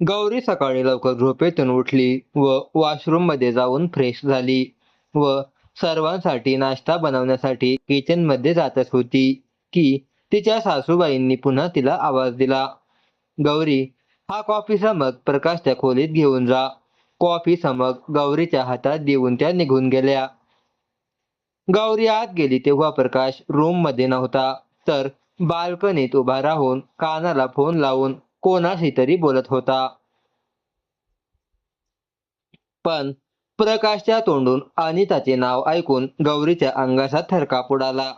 गौरी सकाळी लवकर झोपेतून उठली व वॉशरूममध्ये जाऊन फ्रेश झाली व सर्वांसाठी नाश्ता बनवण्यासाठी किचनमध्ये जातच होती की तिच्या सासूबाईंनी पुन्हा तिला आवाज दिला. गौरी, हा कॉफीचा मग प्रकाशच्या खोलीत घेऊन जा. कॉफीचा मग गौरीच्या हातात देऊन त्या निघून गेल्या. गौरी आत गेली तेव्हा प्रकाश रूममध्ये नव्हता, तर बाल्कनीत उभा राहून कानाला फोन लावून कोणाशी तरी बोलत होता. पण प्रकाशच्या तोंडून अनिताचे नाव ऐकून गौरीच्या अंगाचा थरकाप उडाला.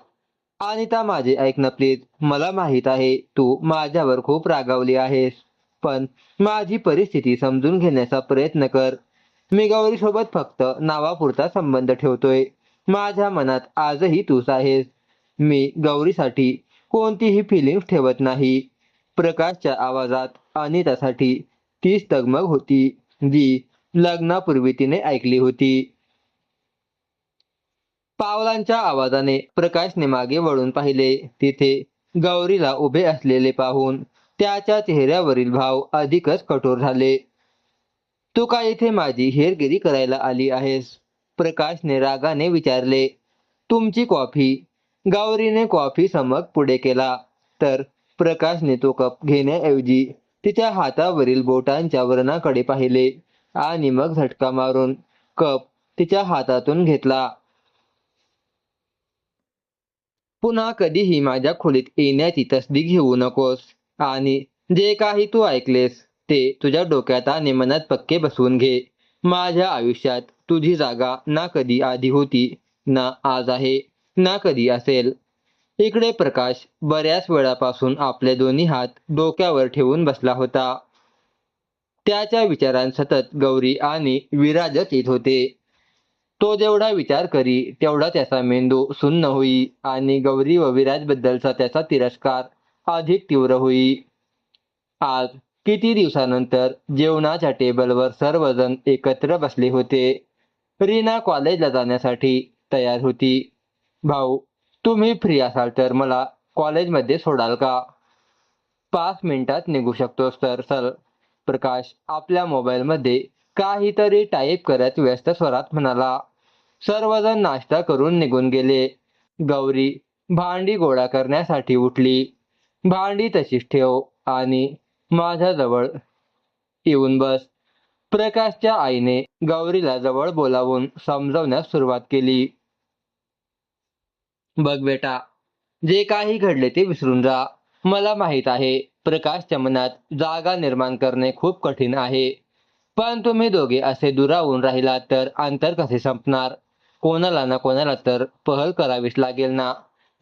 अनिता, माझे ऐक ना प्लीज. मला माहित आहे तू माझ्यावर खूप रागावली आहेस, पण माझी परिस्थिती समजून घेण्याचा प्रयत्न कर. मी गौरीसोबत फक्त नावापुरता संबंध ठेवतोय. माझ्या मनात आजही तूच आहेस. मी गौरीसाठी कोणतीही फिलिंग्स ठेवत नाही. प्रकाशच्या आवाजात अनितासाठी तीच तगमग होती जी लग्नापूर्वी तिने ऐकली होती. पावलांच्या आवाजाने प्रकाशने मागे वळून पाहिले. तिथे गौरीला उभे असलेले पाहून त्याच्या चेहऱ्यावरील भाव अधिकच कठोर झाले. तू काय इथे माझी हेरगिरी करायला आली आहेस? प्रकाशने रागाने विचारले. तुमची कॉफी. गौरीने कॉफी समक पुढे केला, तर प्रकाशने तो कप घेण्याऐवजी तिच्या हातावरील बोटांच्या वर्णाकडे पाहिले आणि मग झटका मारून कप तिच्या हातातून घेतला. पुन्हा कधीही माझ्या खोलीत येण्याची तसदी घेऊ नकोस आणि जे काही तू ऐकलेस ते तुझ्या डोक्यात आणि मनात पक्के बसवून घे. माझ्या आयुष्यात तुझी जागा ना कधी आधी होती, ना आज आहे, ना कधी असेल. इकडे प्रकाश बऱ्याच वेळापासून आपले दोन्ही हात डोक्यावर ठेवून बसला होता. त्याच्या विचारांत सतत गौरी आणि विराजच येत होते. तो जेवढा विचार करी तेवढा त्याचा मेंदू सुन्न होई आणि गौरी व विराजबद्दलचा त्याचा तिरस्कार अधिक तीव्र होई. आज किती दिवसानंतर जेवणाच्या टेबलवर सर्वजण एकत्र बसले होते. रीना कॉलेजला जाण्यासाठी तयार होती. भाऊ, तुम्ही फ्री असाल तर मला कॉलेजमध्ये सोडाल का? 5 मिनिटात निघू शकतोस तर चल. प्रकाश आपल्या मोबाईलमध्ये काहीतरी टाईप करत व्यस्त स्वरात म्हणाला. सर्वजण नाश्ता करून निघून गेले. गौरी भांडी गोळा करण्यासाठी उठली. भांडी तशीच ठेव आणि माझ्याजवळ येऊन बस. प्रकाशच्या आईने गौरीला जवळ बोलावून समजवण्यास सुरुवात केली. बघ बेटा, जे काही घडले ते विसरून जा. मला माहित आहे प्रकाशच्या मनात जागा निर्माण करणे खूप कठीण आहे, पण तुम्ही दोघे असे दुरावून राहिलात तर अंतर कसे संपणार? कोणाला ना कोणाला तर पहल करावीच लागेल ना.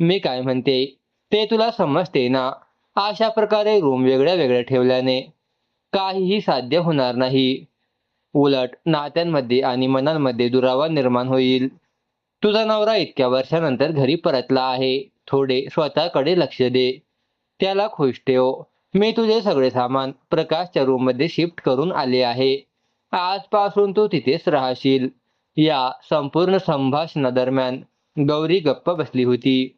मी काय म्हणते ते तुला समजते ना? अशा प्रकारे रूम वेगळ्या वेगळ्या ठेवल्याने काहीही साध्य होणार नाही. उलट नात्यांमध्ये आणि मनांमध्ये दुरावा निर्माण होईल. तुझा नवरा इतक्या वर्षानंतर घरी परतला आहे. थोडे स्वतःकडे लक्ष दे. त्याला खुश ठेव. मी तुझे सगळे सामान प्रकाशच्या रूममध्ये शिफ्ट करून आले आहे. आजपासून तू तिथेच राहशील. या संपूर्ण संभाषणादरम्यान गौरी गप्प बसली होती.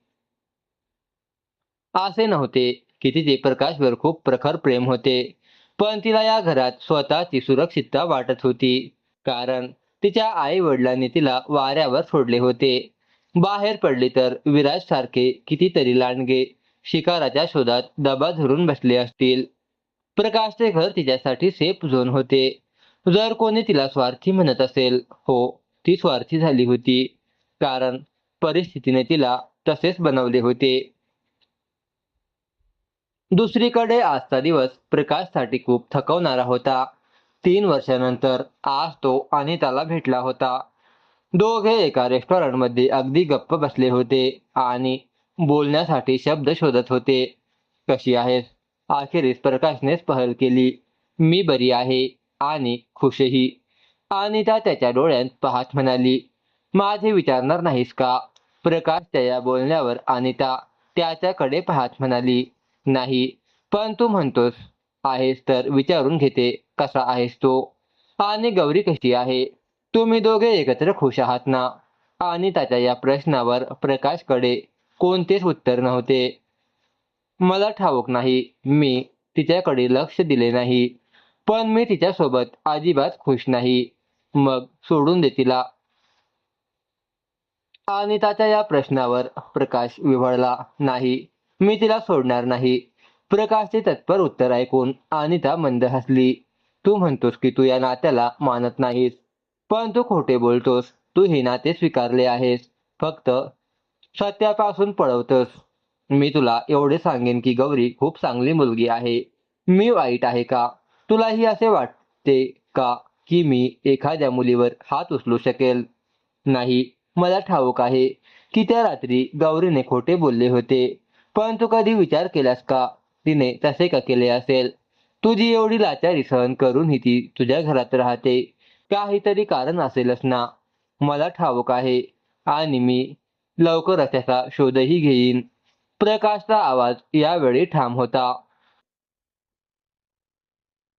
असे नव्हते की तिचे प्रकाशवर खूप प्रखर प्रेम होते, पण तिला या घरात स्वतःची सुरक्षितता वाटत होती. कारण तिच्या आई वडिलांनी तिला वाऱ्यावर सोडले होते. बाहेर पडली तर विराज सारखे कितीतरी लांडगे शिकाराच्या शोधात दबा धरून बसले असतील. प्रकाशचे घर तिच्यासाठी सेफ झोन होते. जर कोणी तिला स्वार्थी म्हणत असेल, हो, ती स्वार्थी झाली होती. कारण परिस्थितीने तिला तसेच बनवले होते. दुसरीकडे आजचा दिवस प्रकाशसाठी खूप थकवणारा होता. 3 वर्षानंतर आज तो अनिताला भेटला होता. दोघे एका रेस्टॉरंटमध्ये अगदी गप्प बसले होते आणि बोलण्यासाठी शब्द शोधत होते. कशी आहेस? अखेरीस प्रकाशनेच पहल केली. मी बरी आहे आणि खुशही. अनिता त्याच्या डोळ्यात पाहत म्हणाली. माझे विचारणार नाहीस का? प्रकाशच्या या बोलण्यावर अनिता त्याच्याकडे पाहत म्हणाली. नाही, पण तू म्हणतोस आहेस तर विचारून घेते, कसा आहेस तो? आणि गौरी कशी आहे? तुम्ही दोघे एकत्र खुश आहात ना? आणि त्याच्या या प्रश्नावर प्रकाशकडे कोणतेच उत्तर नव्हते. मला ठाऊक नाही, मी तिच्याकडे लक्ष दिले नाही. पण मी तिच्यासोबत अजिबात खुश नाही. मग सोडून दे तिला. अनिताच्या या प्रश्नावर प्रकाश विव्हळला. नाही, मी तिला सोडणार नाही. प्रकाशचे तत्पर उत्तर ऐकून अनिता मंद हसली. तू म्हणतोस की तू या नात्याला मानत नाहीस, पण तू खोटे बोलतोस. तू हे नाते स्वीकारले आहेस, फक्त सत्यापासून पळवतोस. मी तुला एवढे सांगेन की गौरी खूप चांगली मुलगी आहे. मी वाईट आहे का? तुलाही असे वाटते का की मी एखाद्या मुलीवर हात उचलू शकेल? नाही, मला ठाऊक आहे की त्या रात्री गौरीने खोटे बोलले होते. पण तू कधी विचार केलास का तिने तसे का केले असेल? तुझी एवढी लाचारी सहन करूनही ती तुझ्या घरात राहते. काहीतरी कारण असेलच ना. मला ठाऊक आहे आणि मी लवकरच त्याचा शोधही घेईन. प्रकाशचा आवाज यावेळी ठाम होता.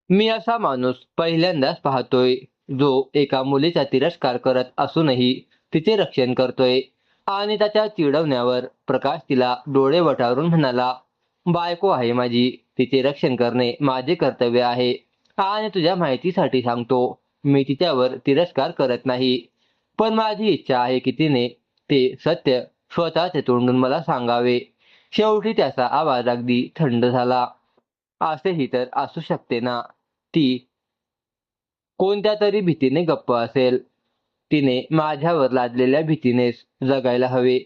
मी असा माणूस पहिल्यांदाच पाहतोय, जो एका मुलीचा तिरस्कार करत असूनही तिचे रक्षण करतोय. आणि त्याच्या चिडवण्यावर प्रकाश तिला डोळे वटारून म्हणाला, बायको आहे माझी, तिचे रक्षण करणे माझे कर्तव्य आहे. आणि तुझ्या माहितीसाठी सांगतो, मी तिच्यावर तिरस्कार करत नाही. पण माझी इच्छा आहे की तिने ते सत्य स्वतःचे तोंडून मला सांगावे. शेवटी त्याचा आवाज अगदी थंड झाला. असेही तर असू शकते ना. ती कोणत्या तरी भीतीने गप्प असेल. तिने माझ्यावर लादलेल्या भीतीनेच जगायला हवे.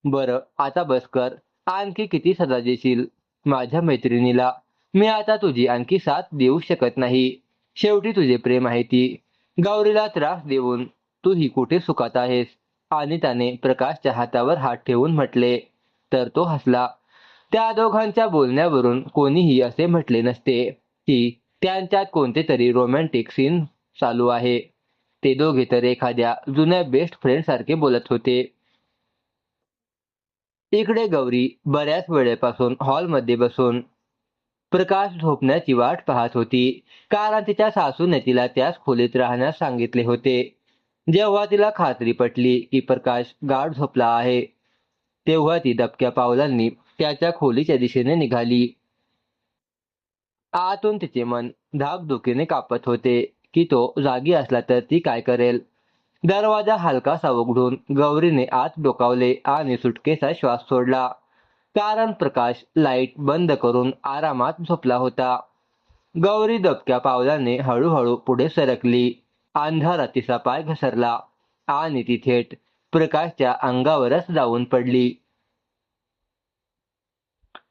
बरं, आता बस कर. आणखी किती सजा देशील माझ्या मैत्रिणीला? मी आता तुझी आणखी साथ देऊ शकत नाही. शेवटी तुझे प्रेम आहे ती. गौरीला त्रास देऊन तूही कुठे सुखात आहेस? आणि त्याने प्रकाशच्या हातावर हात ठेवून म्हटले. तर तो हसला. त्या दोघांच्या बोलण्यावरून कोणीही असे म्हटले नसते की त्यांच्यात कोणते तरी रोमॅन्टिक सीन चालू आहे. ते दोघे तर एखाद्या जुन्या बेस्ट फ्रेंड सारखे बोलत होते. इकडे गौरी बऱ्याच वेळेपासून हॉलमध्ये बसून प्रकाश झोपण्याची वाट पाहत होती. कारण तिच्या सासूने तिला त्याच खोलीत राहण्यास सांगितले होते. जेव्हा तिला खात्री पटली की प्रकाश गाढ झोपला आहे, तेव्हा ती दबक्या पावलांनी त्याच्या खोलीच्या दिशेने निघाली. आतून तिचे मन धाकधुकीने कापत होते की तो जागी असला तर ती काय करेल. दरवाजा हलकासा उघडून गौरीने आत डोकावले आणि सुटकेचा श्वास सोडला. कारण प्रकाश लाईट बंद करून आरामात झोपला होता. गौरी दबक्या पावलाने हळूहळू पुढे सरकली. अंधारात तिचा पाय घसरला आणि ती थेट प्रकाशच्या अंगावरच जाऊन पडली.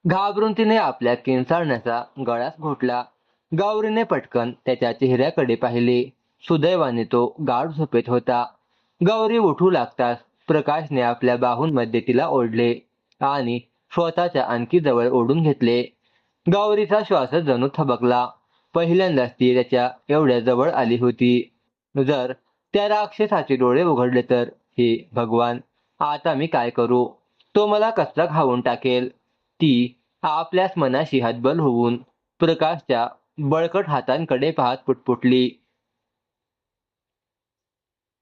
घाबरून तिने आपल्या किंचाळण्याचा गळाच घोटला. गौरीने पटकन त्याच्या चेहऱ्याकडे पाहिले. सुदैवाने तो गाढ झोपेत होता. गौरी उठू लागताच प्रकाशने आपल्या बाहूंमध्ये तिला ओढले आणि स्वतःच्या आणखी जवळ ओढून घेतले. गौरीचा श्वासच जणू थबकला. पहिल्यांदाच ती त्याच्या एवढ्या जवळ आली होती. जर त्या राक्षसाचे डोळे उघडले तर? हे भगवान, आता मी काय करू? तो मला कचरा खाऊन टाकेल. ती आपल्याच मनाशी हतबल होऊन प्रकाशच्या बळकट हातांकडे पाहत पुटपुटली.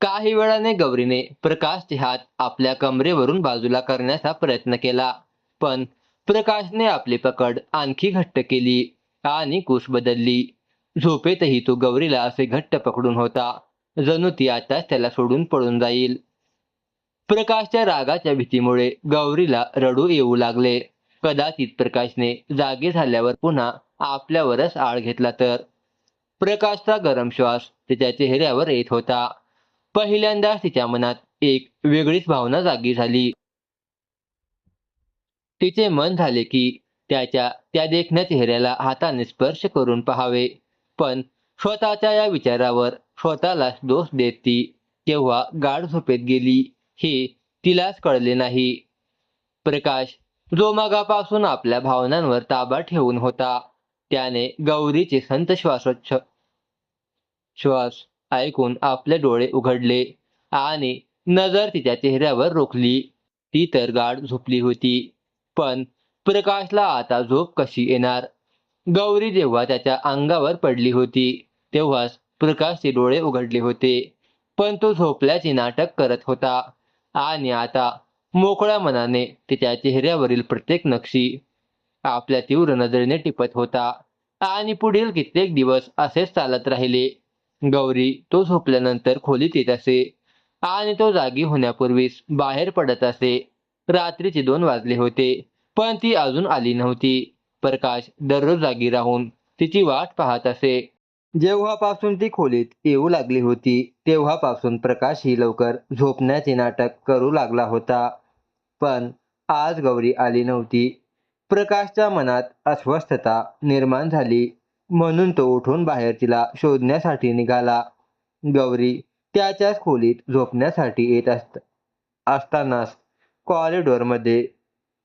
काही वेळाने गौरीने प्रकाशचे हात आपल्या कमरेवरून बाजूला करण्याचा प्रयत्न केला, पण प्रकाशने आपली पकड आणखी घट्ट केली आणि कूस बदलली. झोपेतही तो गौरीला असे घट्ट पकडून होता, जणू ती आताच त्याला सोडून पळून जाईल. प्रकाशच्या रागाच्या भीतीमुळे गौरीला रडू येऊ लागले. कदाचित प्रकाशने जागे झाल्यावर पुन्हा आपल्यावरच आळ घेतला तर? प्रकाशचा गरम श्वास तिच्या चेहऱ्यावर येत होता. पहिल्यांदाच तिच्या मनात एक वेगळीच भावना जागी झाली. तिचे मन झाले की त्याच्या त्या देखण्या चेहऱ्याला हाताने स्पर्श करून पाहावे. पण स्वतःच्या या विचारावर स्वतःलाच दोष देत ती केव्हा गाढ झोपेत गेली हे तिलाच कळले नाही. प्रकाश, जो मगापासून आपल्या भावनांवर ताबा ठेवून होता, त्याने गौरीचे संत श्वास ऐकून आपले डोळे उघडले आणि नजर तिच्या चेहऱ्यावर रोखली. ती तर गाढ झोपली होती, पण प्रकाशला आता झोप कशी येणार? गौरी जेव्हा त्याच्या अंगावर पडली होती, तेव्हाच प्रकाशचे डोळे उघडले होते. पण तो झोपल्याचे नाटक करत होता आणि आता मोकळ्या मनाने तिच्या चेहऱ्यावरील प्रत्येक नक्षी आपल्या तीव्र नजरेने टिपत होता. आणि पुढील कित्येक दिवस असेच चालत राहिले. गौरी तो झोपल्यानंतर खोलीत येत असे आणि तो जागी होण्यापूर्वीच बाहेर पडत असे. रात्रीचे 2 वाजले होते, पण ती अजून आली नव्हती. प्रकाश दररोज जागी राहून तिची वाट पाहत असे. जेव्हापासून ती खोलीत येऊ लागली होती, तेव्हापासून प्रकाश ही लवकर झोपण्याचे नाटक करू लागला होता. पण आज गौरी आली नव्हती. प्रकाशच्या मनात अस्वस्थता निर्माण झाली, म्हणून तो उठून बाहेर तिला शोधण्यासाठी निघाला. गौरी त्याच्याच खोलीत झोपण्यासाठी येत असतानाच कॉरिडॉरमध्ये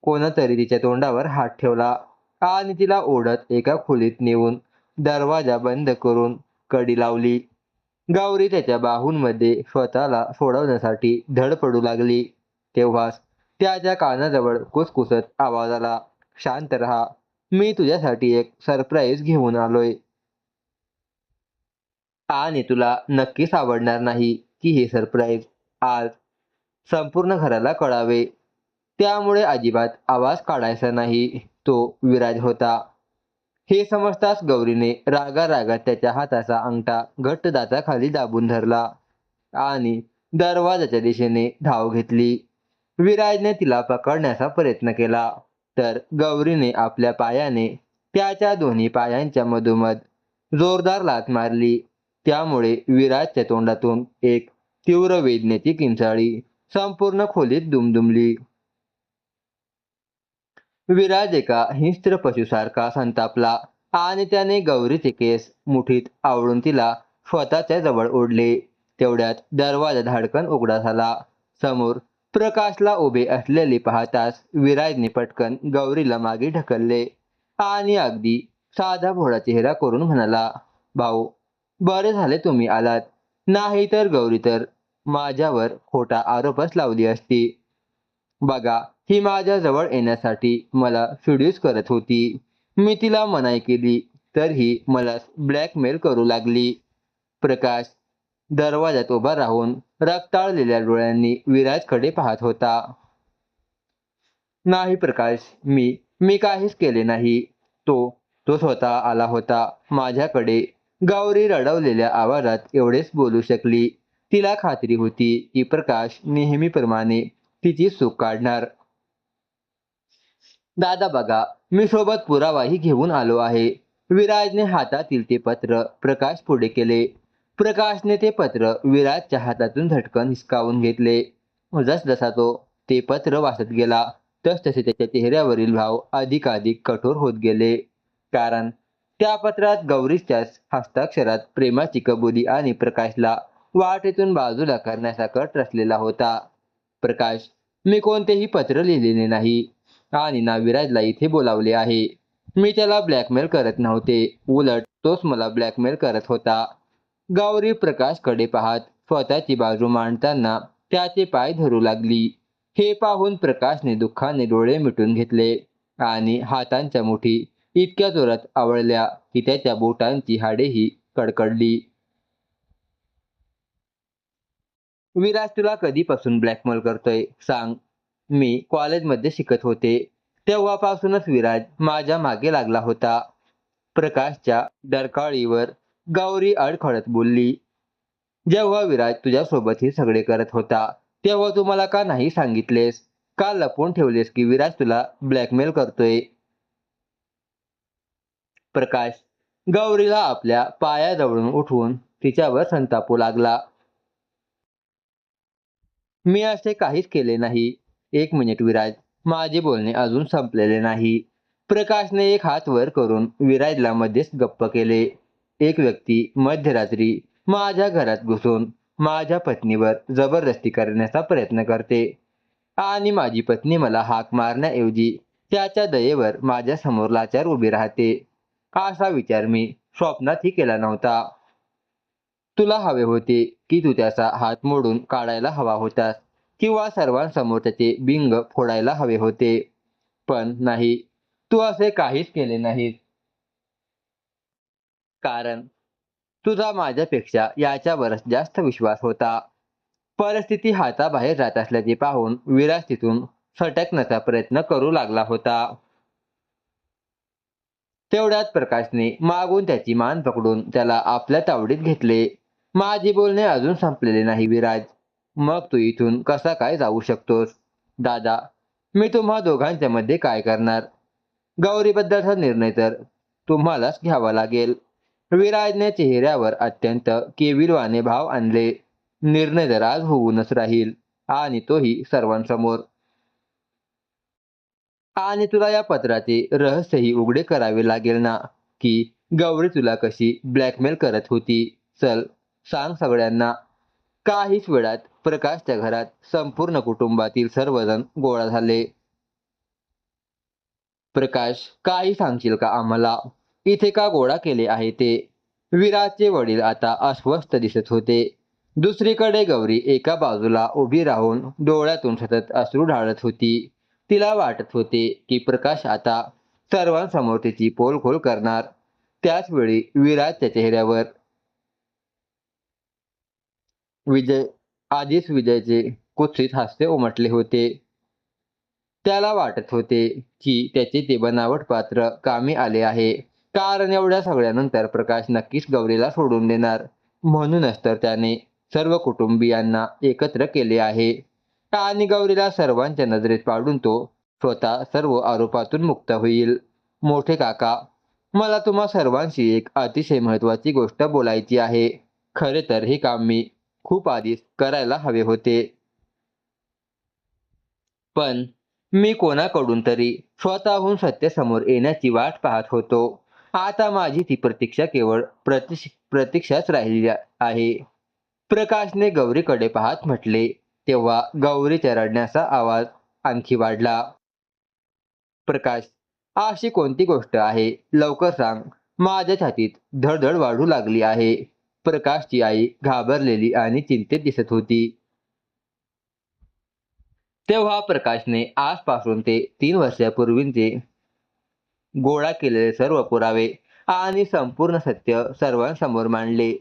कोणीतरी तिच्या तोंडावर हात ठेवला आणि तिला ओढत एका खोलीत नेऊन दरवाजा बंद करून कडी लावली. गौरी त्याच्या बाहूंमध्ये स्वतःला सोडवण्यासाठी धडपडू लागली. तेव्हाच त्याच्या कानाजवळ कुसकुसत आवाज आला, "शांत रहा. मी तुझ्यासाठी एक सरप्राईज घेऊन आलोय. आणि तुला नक्कीच आवडणार नाही की हे सरप्राईज आज संपूर्ण घराला कळावे. त्यामुळे अजिबात आवाज काढायचा नाही." तो विराज होता. हे समजताच गौरीने रागारागात त्याच्या हाताचा अंगठा घट्ट दाताखाली दाबून धरला आणि दरवाजाच्या दिशेने धाव घेतली. विराजने तिला पकडण्याचा प्रयत्न केला, तर गौरीने आपल्या पायाने त्याच्या दोन्ही पायांच्या मधोमध जोरदार लाथ मारली. त्यामुळे विराजच्या तोंडातून एक तीव्र वेदनेची किंचाळी संपूर्ण खोलीत दुमदुमली. विराज एका हिंस्त्र पशुसारखा संतापला आणि त्याने गौरीचे केस मुठीत आवळून तिला स्वतःच्या जवळ ओढले. तेवढ्यात दरवाजा धाडकन उघडा झाला. समोर प्रकाशला उभे असलेले पाहताच विराजने पटकन गौरीला मागे ढकलले आणि अगदी साधा भोळा चेहरा करून म्हणाला, "भाऊ, बरे झाले तुम्ही आलात. नाहीतर गौरी तर माझ्यावर खोटा आरोपच लावली असती. बघा, ही माझ्या जवळ येण्यासाठी मला सिड्यूस करत होती. मी तिला मनाई केली, तर ही मला ब्लॅकमेल करू लागली." प्रकाश दरवाजात उभा राहून रक्ताळलेल्या डोळ्यांनी विराजकडे पाहत होता. "नाही प्रकाश, मी काहीच केले नाही. तो तो स्वतः आला होता माझ्याकडे." गौरी रडवलेल्या आवाजात एवढेच बोलू शकली. तिला खात्री होती की प्रकाश नेहमीप्रमाणे तिची चूक काढणार. "दादा बघा, मी सोबत पुरावाही घेऊन आलो आहे." विराजने हातातील ते पत्र प्रकाश पुढे केले. प्रकाशने ते पत्र विराजच्या हातातून झटकन हिसकावून घेतले. जसजसा तो ते पत्र वाचत गेला, तसतसे त्याच्या चेहऱ्यावरील भाव अधिकाधिक कठोर होत गेले. कारण त्या पत्रात गौरीच्याच हस्ताक्षरात प्रेमाची कबुली आणि प्रकाशला वाटेतून बाजूला करण्याचा कट रचलेला होता. "प्रकाश, मी कोणतेही पत्र लिहिलेले नाही आणि ना विराजला इथे बोलावले आहे. मी त्याला ब्लॅकमेल करत नव्हते. उलट तोच मला ब्लॅकमेल करत होता." गौरी प्रकाशकडे पाहत स्वतःची बाजू मांडताना त्याचे पाय धरू लागली. हे पाहून प्रकाशने दुःखाने डोळे मिटून घेतले आणि हातांच्या मुठी इतक्या जोरात आवळल्या की त्याच्या बोटांची हाडेही कडकडली. "विराज तुला कधीपासून ब्लॅकमेल करतोय सांग?" "मी कॉलेजमध्ये शिकत होते, तेव्हापासूनच विराज माझ्या मागे लागला होता." प्रकाशच्या डरकाळीवर गौरी अडखळत बोलली, "जेव्हा विराज तुझ्यासोबत हे सगळे करत होता, तेव्हा तू मला का नाही सांगितलेस? का लपवून ठेवलेस की विराज तुला ब्लॅकमेल करतोय?" प्रकाश गौरीला आपल्या पायाजवळून उठवून तिच्यावर संतापू लागला, "मी असे काहीच केले नाही." "एक मिनिट विराज, माझे बोलणे अजून संपलेले नाही." प्रकाशने एक हात वर करून विराजला मध्येच गप्प केले. "एक व्यक्ती मध्यरात्री माझ्या घरात घुसून माझ्या पत्नीवर जबरदस्ती करण्याचा प्रयत्न करते आणि माझी पत्नी मला हाक मारण्याऐवजी त्याच्या दयेवर माझ्यासमोर लाचार उभी राहते. असा विचार मी स्वप्नातही केला नव्हता. तुला हवे होते की तू त्याचा हात मोडून काढायला हवा होतास किंवा सर्वांसमोर त्याचे बिंग फोडायला हवे होते. पण नाही, तू असे काहीच केले नाहीस. कारण तुझा माझ्यापेक्षा याच्यावरच जास्त विश्वास होता." परिस्थिती हाताबाहेर जात असल्याचे पाहून विराज तिथून सटकण्याचा प्रयत्न करू लागला होता. तेवढ्यात प्रकाशने मागून त्याची मान पकडून त्याला आपल्या तावडीत घेतले. माझे बोलणे अजून संपलेले नाही विराज. मग तू इथून कसा काय जाऊ शकतोस? दादा, मी तुम्हा दोघांच्या मध्ये काय करणार? गौरीबद्दलचा निर्णय तर तुम्हालाच घ्यावा लागेल. विराजने चेहऱ्यावर अत्यंत केविलवाणे भाव आणले. निर्णय तर आज होऊनच राहील, आणि तोही सर्वांसमोर. आणि तुला या पत्राचे रहस्यही उघडे करावे लागेल ना, की गौरी तुला कशी ब्लॅकमेल करत होती. चल, सांग सगळ्यांना. काहीच वेळात प्रकाशच्या घरात संपूर्ण कुटुंबातील सर्वजण गोळा झाले. प्रकाश, काही सांगशील का आम्हाला? इथे का गोळा केले आहे ते? विराजचे वडील आता अस्वस्थ दिसत होते. दुसरीकडे गौरी एका बाजूला उभी राहून डोळ्यातून सतत अश्रू ढाळत होती. तिला वाटत होते की प्रकाश आता सर्वांसमोर तिची पोलखोल करणार. त्याच वेळी विराजच्या चेहऱ्यावर विजय आधीच विजयचे कुत्सित हास्य उमटले होते. त्याला वाटत होते की त्याचे ते बनावट पात्र कामी आले आहे. कारण एवढ्या सगळ्यानंतर प्रकाश नक्कीच गौरीला सोडून देणार. म्हणूनच तर त्याने सर्व कुटुंबियांना एकत्र केले आहे. आणि गौरीला सर्वांच्या नजरेत पाडून तो स्वतः सर्व आरोपातून मुक्त होईल. मोठे काका, मला तुम्हा सर्वांशी एक अतिशय महत्त्वाची गोष्ट बोलायची आहे. खरे तर हे काम मी खूप आधीच करायला हवे होते. पण मी कोणाकडून तरी स्वतःहून सत्य समोर येण्याची वाट पाहत होतो. आता माझी ती प्रतीक्षा केवळ प्रतीक्षाच राहिली आहे. प्रकाशने गौरीकडे पाहत म्हटले. तेव्हा गौरीच्या रडण्याचा आवाज आणखी वाढला. प्रकाश, अशी कोणती गोष्ट आहे? लवकर सांग. माझ्या छातीत धडधड वाढू लागली आहे. प्रकाशची आई घाबरलेली आणि चिंतेत दिसत होती. तेव्हा प्रकाशने आजपासून ते 3 वर्षापूर्वीचे गोळा केलेले सर्व पुरावे आणि संपूर्ण सत्य सर्वांसमोर मांडले.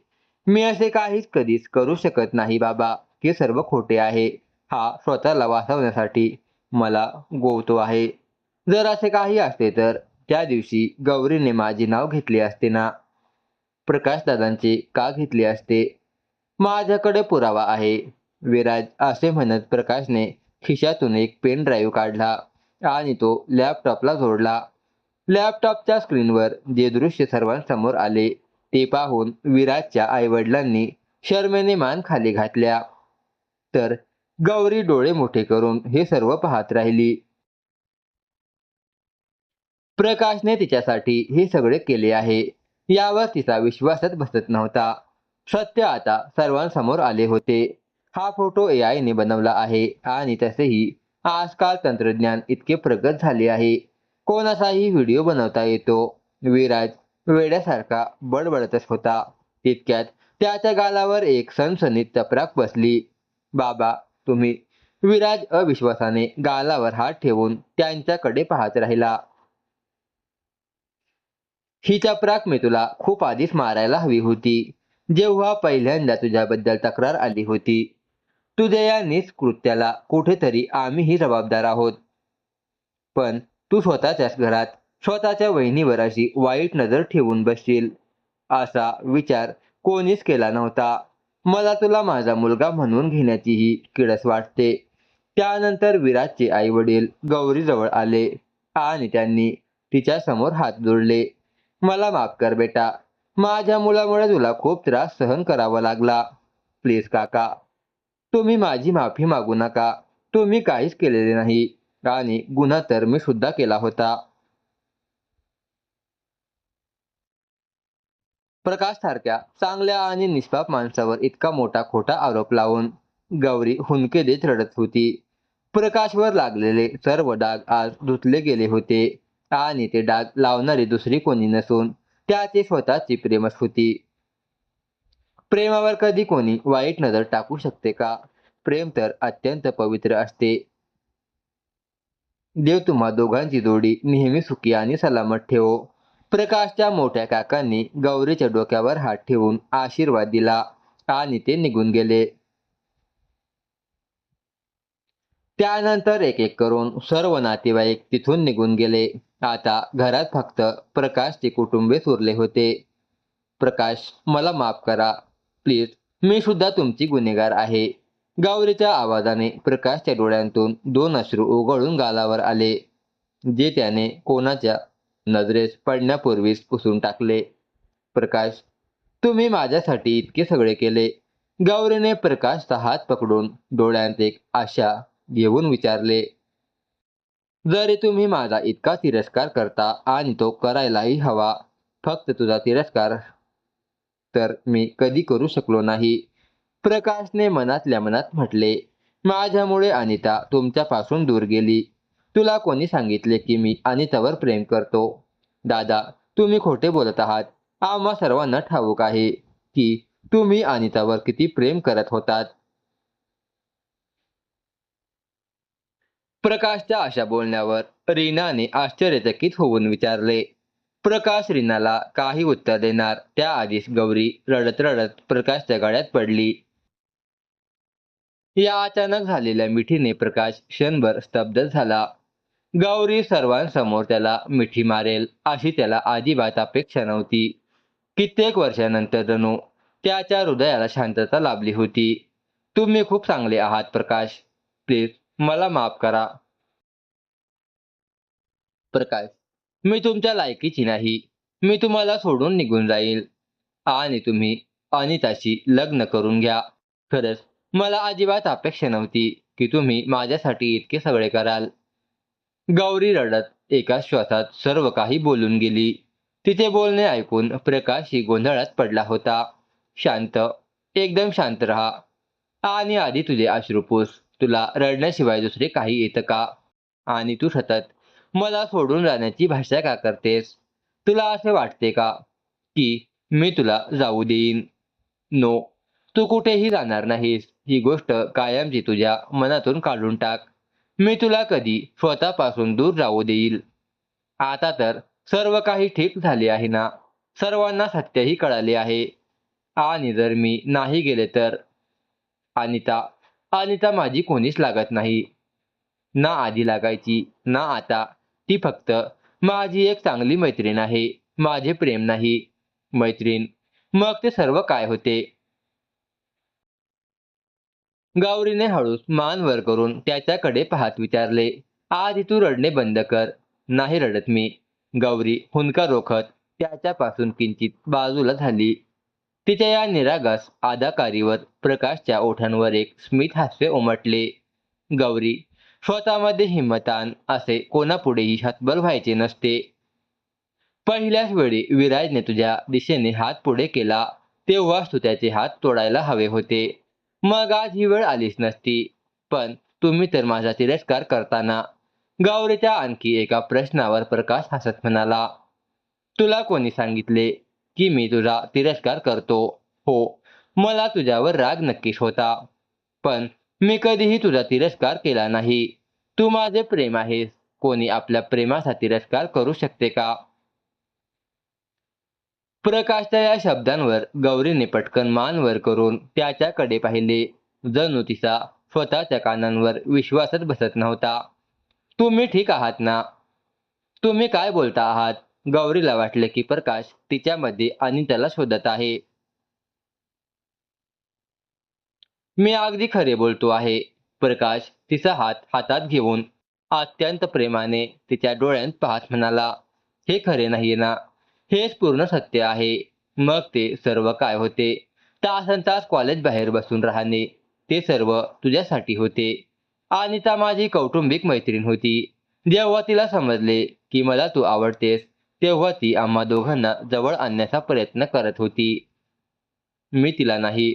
मी असे काहीच कधीच करू शकत नाही बाबा. हे सर्व खोटे आहे. हा स्वतःला वाचवण्यासाठी मला गोवतो आहे. जर असे काही असते तर त्या दिवशी गौरीने माझे नाव घेतले असते ना? प्रकाशदादांचे का घेतले असते? माझ्याकडे पुरावा आहे. विराज असे म्हणत प्रकाशने खिशातून एक पेन ड्राईव्ह काढला आणि तो लॅपटॉपला जोडला. लॅपटॉपच्या स्क्रीनवर जे दृश्य सर्वांसमोर आले ते पाहून विराजच्या आईवडिलांनी शरमेने मान खाली घातल्या. तर गौरी डोळे मोठे करून हे सर्व पाहत राहिली. प्रकाशने तिच्यासाठी हे सगळे केले आहे यावर तिचा विश्वासच बसत नव्हता. सत्य आता सर्वांसमोर आले होते. हा फोटो AI ने बनवला आहे आणि तसेही आजकाल तंत्रज्ञान इतके प्रगत झाले आहे. कोणाचाही व्हिडिओ बनवता येतो. विराज वेड्यासारखा बडबडतच होता. तितक्यात त्याच्या गालावर एक सणसणीत चपराक बसली. बाबा, तुम्ही? विराज अविश्वासाने गालावर हात ठेवून त्यांच्याकडे पाहत राहिला. ही चपराक मी तुला खूप आधीच मारायला हवी होती. जेव्हा पहिल्यांदा तुझ्याबद्दल तक्रार आली होती. तुझ्या या नीच कृत्याला कुठेतरी आम्हीही जबाबदार आहोत. पण तू स्वतःच्याच घरात स्वतःच्या वहिनीवर अशी वाईट नजर ठेवून बसशील असा विचार कोणीच केला नव्हता. मला तुला माझा मुलगा म्हणून घेण्याचीही किळस वाटते. त्यानंतर विराजचे आई वडील गौरीजवळ आले आणि त्यांनी तिच्या समोर हात जोडले. मला माफ कर बेटा. माझ्या मुलामुळे तुला खूप त्रास सहन करावा लागला. प्लीज काका, तुम्ही माझी माफी मागू नका. तुम्ही काहीच केलेले नाही आणि गुन्हा तर मी सुद्धा केला होता. प्रकाशसारख्या चांगल्या आणि निष्पाप माणसावर इतका मोठा खोटा आरोप लावून गौरी हुंदके देत रडत होती. प्रकाशवर लागलेले सर्व डाग आज धुतले गेले होते आणि ते डाग लावणारी दुसरी कोणी नसून त्याची स्वतःची प्रेमच होती. प्रेमावर कधी कोणी वाईट नजर टाकू शकते का? प्रेम तर अत्यंत पवित्र असते. देव तुम्हा दोघांची जोडी नेहमी सुखी आणि सलामत ठेवो. प्रकाशच्या मोठ्या काकांनी गौरीच्या डोक्यावर हात ठेवून आशीर्वाद दिला आणि ते निघून गेले. त्यानंतर एक एक करून सर्व नातेवाईक तिथून निघून गेले आता घरात फक्त प्रकाशचे कुटुंबीच उरले होते. प्रकाश, मला माफ करा. प्लीज, मी सुद्धा तुमची गुन्हेगार आहे. गौरीच्या आवाजाने प्रकाशच्या डोळ्यांतून 2 अश्रू ओघळून गालावर आले, जे त्याने कोणाच्या नजरेस पडण्यापूर्वीच पुसून टाकले. प्रकाश, तुम्ही माझ्यासाठी इतके सगळे केले. गौरीने प्रकाशचा हात पकडून डोळ्यांत एक आशा घेऊन विचारले. जरी तुम्ही माझा इतका तिरस्कार करता आणि तो करायलाही हवा, फक्त तुझा तिरस्कार तर मी कधी करू शकलो नाही. प्रकाशने मनातल्या मनात म्हटले, माझ्यामुळे अनिता तुमच्यापासून दूर गेली. तुला कोणी सांगितले की मी अनितावर प्रेम करतो? दादा, तुम्ही खोटे बोलत आहात. आम्हा सर्वांना ठाऊक आहे की तुम्ही अनितावर किती प्रेम करत होतात. प्रकाशच्या अशा बोलण्यावर रीनाने आश्चर्यचकित होऊन विचारले. प्रकाश रीनाला काही उत्तर देणार त्याआधीच गौरी रडत रडत प्रकाशच्या गळ्यात पडली. या अचानक झालेल्या मिठीने प्रकाश क्षणभर स्तब्ध झाला. गौरी सर्वांसमोर त्याला मिठी मारेल अशी त्याला अजिबात अपेक्षा नव्हती. कित्येक वर्षानंतर जणू त्याच्या हृदयाला शांतता लाभली होती. तुम्ही खूप चांगले आहात प्रकाश. प्लीज, मला माफ करा. प्रकाश, मी तुमच्या लायकीची नाही. मी तुम्हाला सोडून निघून जाईल आणि तुम्ही अनिताशी लग्न करून घ्या. खरंच मला अजिबात अपेक्षा नव्हती की तुम्ही माझ्यासाठी इतके सगळे कराल. गौरी रडत एका श्वासात सर्व काही बोलून गेली. तिचे बोलणे ऐकून प्रकाशही गोंधळात पडला होता. शांत, एकदम शांत राहा आणि आधी तुझे अश्रू पुस. तुला रडण्याशिवाय दुसरे काही येतं का? आणि तू सतत मला सोडून जाण्याची भाषा का करतेस? तुला असे वाटते का की मी तुला जाऊ देईन? नो, तू कुठेही जाणार नाहीस. ही गोष्ट कायमची तुझ्या मनातून काढून टाक. मी तुला कधी स्वतःपासून दूर जाऊ देईल. आता तर सर्व काही ठीक झाले आहे ना? सर्वांना सत्यही कळाले आहे. आणि जर मी नाही गेले तर? अनिता, अनिता माझी कोणीच लागत नाही. ना आधी लागायची, ना आता. ती फक्त माझी एक चांगली मैत्रीण आहे. माझे प्रेम नाही. मैत्रीण? मग ते सर्व काय होते? गौरीने हळूच मान वर करून त्याच्याकडे पाहत विचारले. आधी तू रडणे बंद कर. नाही रडत मी. गौरी हुंदका रोखत त्याच्यापासून किंचित बाजूला झाली. तिच्या या निरागस अदाकारीवर प्रकाशच्या ओठांवर एक स्मित हास्य उमटले. गौरी, स्वतःमध्ये हिंमत आण. असे कोणापुढेही हतबल व्हायचे नसते. पहिल्याच वेळी विराजने तुझ्या दिशेने हात पुढे केला तेव्हाच तू त्याचे हात तोडायला हवे होते. मग आज ही वेळ आलीच नसती. पण तुम्ही तर माझा तिरस्कार करताना. गौरीच्या आणखी एका प्रश्नावर प्रकाश हसत म्हणाला, तुला कोणी सांगितले की मी तुझा तिरस्कार करतो? हो, मला तुझ्यावर राग नक्कीच होता. पण मी कधीही तुझा तिरस्कार केला नाही. तू माझे प्रेम आहेस. कोणी आपल्या प्रेमाचा तिरस्कार करू शकते का? प्रकाशच्या या शब्दांवर गौरीने पटकन मान वर करून त्याच्याकडे पाहिले. जणू तिचा स्वतःच्या कानांवर विश्वासच बसत नव्हता. तुम्ही ठीक आहात ना? तुम्ही काय बोलता आहात? गौरीला वाटले की प्रकाश तिच्यामध्ये आणि त्याला शोधत आहे. मी अगदी खरे बोलतो आहे. प्रकाश तिचा हात हातात घेऊन अत्यंत प्रेमाने तिच्या डोळ्यात पाहत म्हणाला, हे खरे नाहीये ना? हेच पूर्ण सत्य आहे. मग ते सर्व काय होते? तासनतास कॉलेज बाहेर बसून राहणे, ते सर्व तुझ्यासाठी होते. अनिता माझी कौटुंबिक मैत्रीण होती. जेव्हा तिला समजले की मला तू आवडतेस, तेव्हा ती आम्हा दोघांना जवळ आणण्याचा प्रयत्न करत होती. मी तिला नाही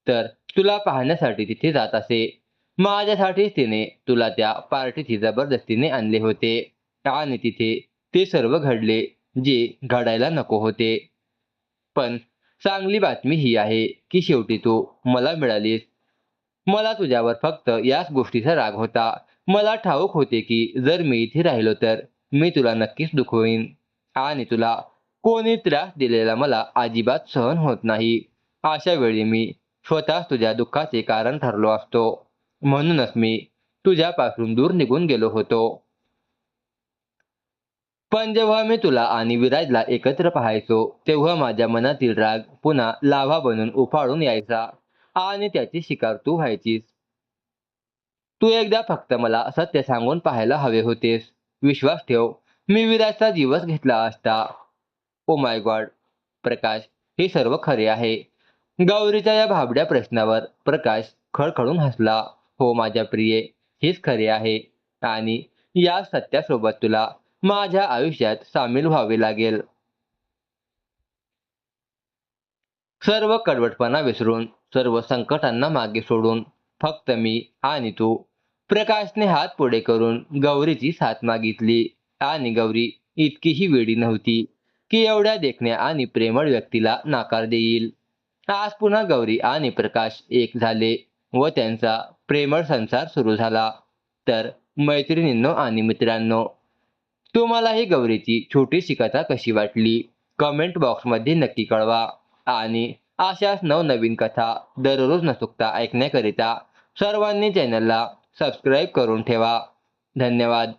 तर तुला पाहण्यासाठी तिथे जात असे. माझ्यासाठीच तिने तुला त्या पार्टीची जबरदस्तीने आणले होते. आणि तिथे ते सर्व घडले जे घडायला नको होते. पण चांगली बातमी ही आहे की शेवटी तू मला मिळालीस. मला तुझ्यावर फक्त याच गोष्टीचा राग होता. मला ठाऊक होते की जर मी इथे राहिलो तर मी तुला नक्कीच दुखवीन. आणि तुला कोणी त्रास दिलेला मला अजिबात सहन होत नाही. अशा वेळी मी स्वतःच तुझ्या दुःखाचे कारण ठरलो असतो. म्हणूनच मी तुझ्यापासून दूर निघून गेलो होतो. पण जेव्हा मी तुला आणि विराजला एकत्र पाहायचो तेव्हा माझ्या मनातील राग पुन्हा लाव्हा बनून उफाळून यायचा आणि त्याची शिकार तू व्हायचीस. तू एकदा फक्त मला सत्य सांगून पाहायला हवे होतेस. विश्वास ठेव, मी विराजचा दिवस घेतला असता. ओ माय गॉड प्रकाश, हे सर्व खरे आहे. गौरीच्या या भाबड्या प्रश्नावर प्रकाश खळखळून हसला. हो माझ्या प्रिये, हेच खरे आहे. आणि या सत्यासोबत तुला माझ्या आयुष्यात सामील व्हावे लागेल. सर्व कडवटपणा विसरून, सर्व संकटांना मागे सोडून फक्त मी आणि तू. प्रकाशने हात पुढे करून गौरीची साथ मागितली आणि गौरी इतकीही वेडी नव्हती की एवढ्या देखण्या आणि प्रेमळ व्यक्तीला नकार देईल. आज पुन्हा गौरी आणि प्रकाश एक झाले व त्यांचा प्रेमळ संसार सुरू झाला. तर मैत्रिणींनो आणि मित्रांनो, तुम्हाला ही गौरीची छोटीशी कथा कशी वाटली? कमेंट बॉक्समध्ये नक्की कळवा. आणि अशाच नवनवीन कथा दररोज न चुकता ऐकण्याकरिता सर्वांनी चॅनलला सबस्क्राईब करून ठेवा. धन्यवाद.